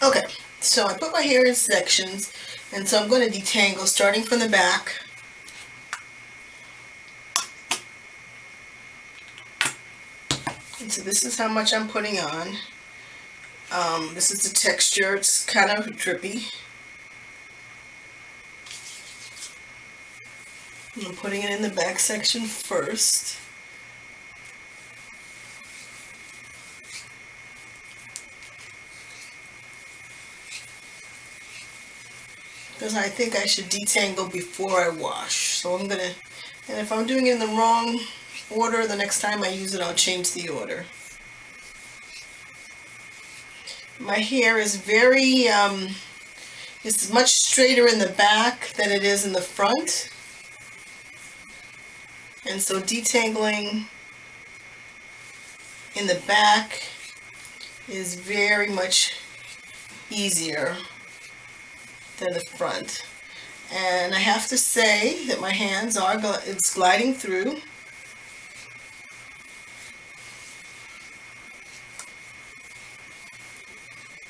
Okay, so I put my hair in sections, and so I'm going to detangle starting from the back. And so this is how much I'm putting on. This is the texture. It's kind of drippy. I'm putting it in the back section first. Because I think I should detangle before I wash. So I'm gonna, and if I'm doing it in the wrong order, the next time I use it, I'll change the order. My hair is very, it's much straighter in the back than it is in the front. And so detangling in the back is very much easier than the front. And I have to say that my hands are, it's gliding through.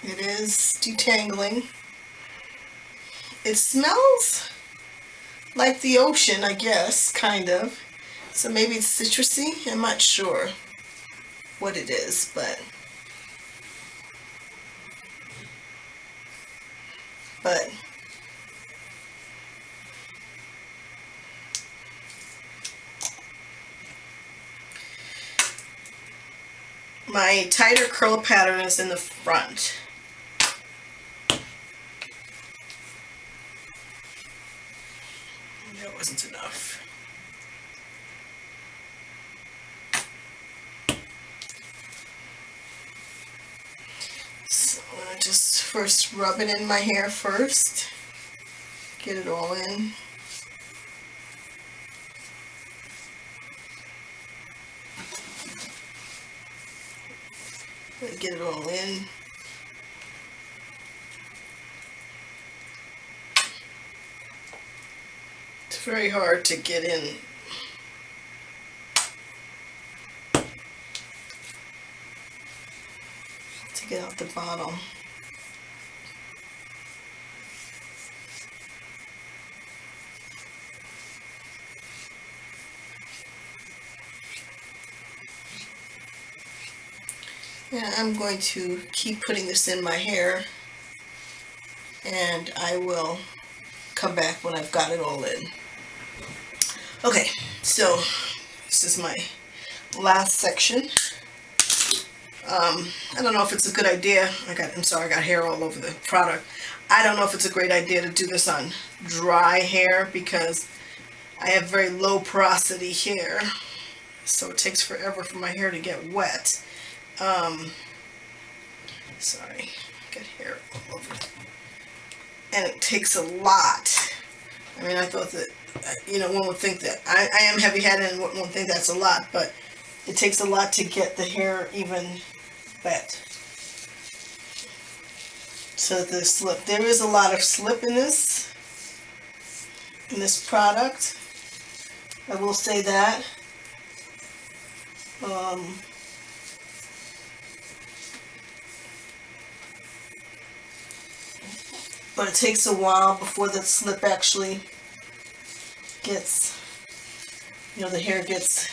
It is detangling. It smells like the ocean, I guess, kind of. So maybe it's citrusy. I'm not sure what it is, but my tighter curl pattern is in the front. That wasn't enough. So I'm going to just first rub it in my hair first. Get it all in. Get it all in. It's very hard to get in. To get out the bottom. And I'm going to keep putting this in my hair, and I will come back when I've got it all in. Okay, so this is my last section. I don't know if it's a good idea. I'm sorry, I got hair all over the product. I don't know if it's a great idea to do this on dry hair because I have very low porosity hair, so it takes forever for my hair to get wet. Sorry, got hair all over. And it takes a lot. I mean, I thought that, you know, one would think that I am heavy-handed and one would think that's a lot, but it takes a lot to get the hair even wet. So the slip, there is a lot of slip in this product. I will say that. But it takes a while before the slip actually gets, you know, the hair gets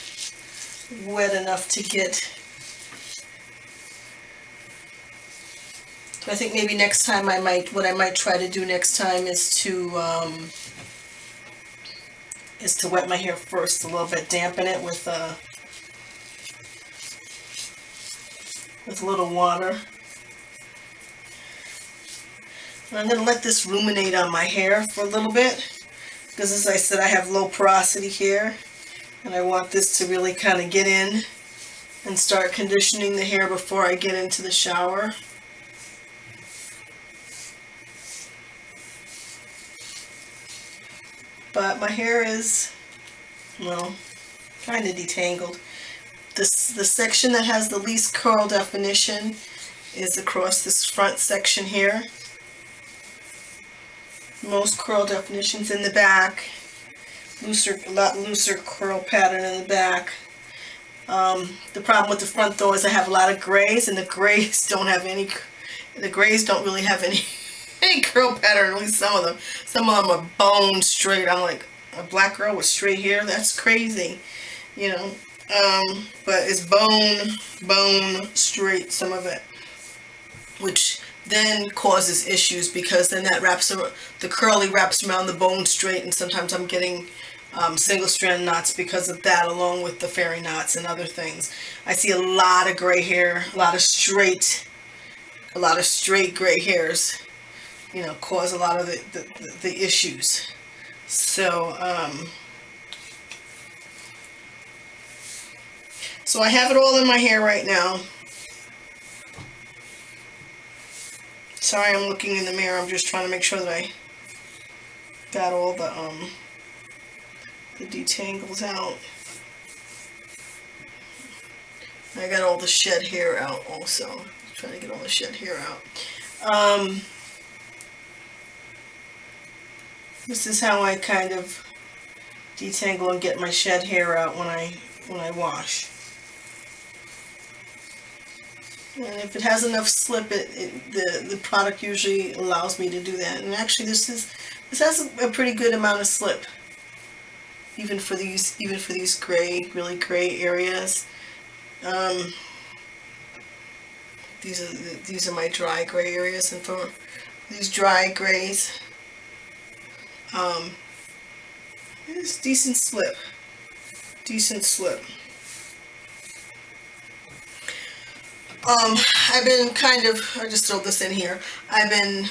wet enough to get. So I think maybe next time what I might try to do next time is to wet my hair first a little bit, dampen it with a little water. I'm going to let this ruminate on my hair for a little bit because, as I said, I have low porosity hair and I want this to really kind of get in and start conditioning the hair before I get into the shower. But my hair is, well, kind of detangled. The section that has the least curl definition is across this front section here. Most curl definitions in the back, a lot looser curl pattern in the back. The problem with the front though is I have a lot of grays, and the grays don't have any, The grays don't really have any any curl pattern, at least some of them. Some of them are bone straight. I'm like, a black girl with straight hair? That's crazy, you know. But it's bone straight, some of it, which then causes issues because then that wraps around, the curly wraps around the bone straight, and sometimes I'm getting single strand knots because of that, along with the fairy knots and other things. I see a lot of gray hair, a lot of straight gray hairs, you know, cause a lot of the issues. So so I have it all in my hair right now. Sorry, I'm looking in the mirror. I'm just trying to make sure that I got all the detangles out. I got all the shed hair out also. Trying to get all the shed hair out. This is how I kind of detangle and get my shed hair out when I wash. And if it has enough slip, the product usually allows me to do that. And actually, this has a pretty good amount of slip, even for these really gray areas. These are my dry gray areas, and for these dry grays, it's decent slip. I've been I'll just throw this in here. I've been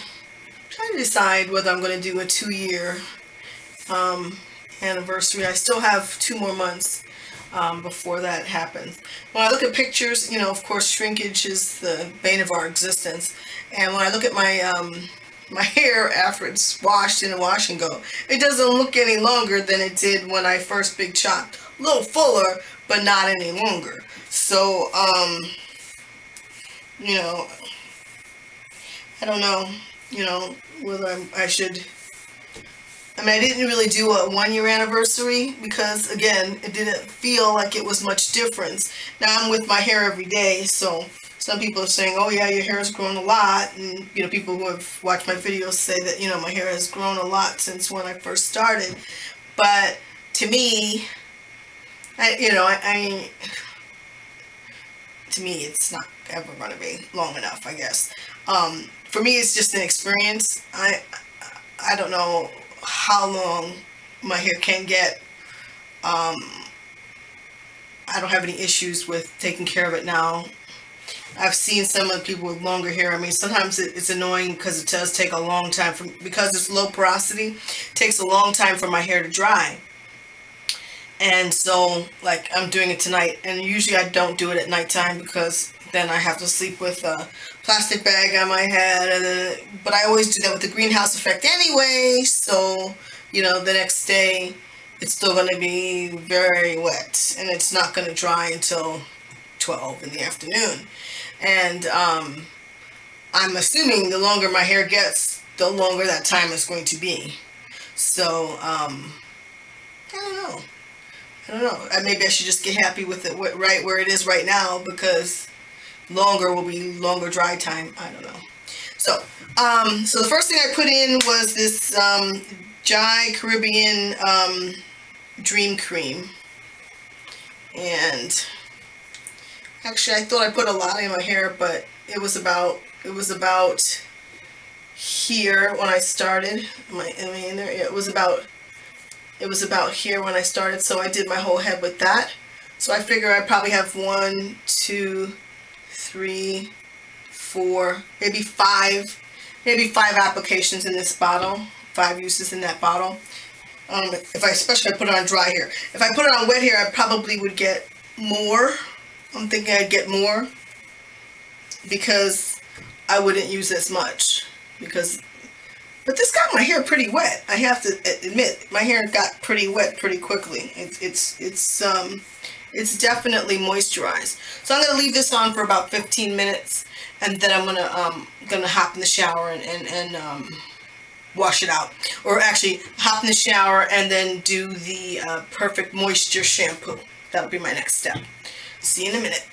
trying to decide whether I'm going to do a 2-year anniversary. I still have 2 more months before that happens. When I look at pictures, you know, of course, shrinkage is the bane of our existence. And when I look at my my hair after it's washed in a wash and go, it doesn't look any longer than it did when I first big chopped. A little fuller, but not any longer. So, you know, I don't know, you know, whether I should. I mean, I didn't really do a 1-year anniversary because, again, it didn't feel like it was much difference. Now I'm with my hair every day, so some people are saying, oh yeah, your hair has grown a lot. And, you know, people who have watched my videos say that, you know, my hair has grown a lot since when I first started. But to me, to me, it's not ever going to be long enough, I guess. For me, it's just an experience. I don't know how long my hair can get. I don't have any issues with taking care of it now. I've seen some of the people with longer hair. I mean, sometimes it's annoying because it does take a long time because it's low porosity. It takes a long time for my hair to dry. And so, like, I'm doing it tonight, and usually I don't do it at nighttime because then I have to sleep with a plastic bag on my head, but I always do that with the greenhouse effect anyway, so, you know, the next day it's still going to be very wet, and it's not going to dry until 12 in the afternoon. And I'm assuming the longer my hair gets, the longer that time is going to be. So, I don't know. Maybe I should just get happy with it right where it is right now, because longer will be longer dry time. I don't know. So, so the first thing I put in was this Jai Caribbean Dream Cream. And actually, I thought I put a lot in my hair, but it was about here when I started. Am I in there? Yeah, it was about here when I started, so I did my whole head with that. So I figure I probably have 1, 2, 3, 4, maybe 5 applications in this bottle, 5 uses in that bottle. Especially if I put it on dry hair. If I put it on wet hair, I probably would get more. I'm thinking I'd get more because I wouldn't use as much. But this got my hair pretty wet. I have to admit, my hair got pretty wet pretty quickly. It's definitely moisturized. So I'm gonna leave this on for about 15 minutes, and then I'm gonna hop in the shower and wash it out. Or actually, hop in the shower and then do the Perfect Moisture shampoo. That'll be my next step. See you in a minute.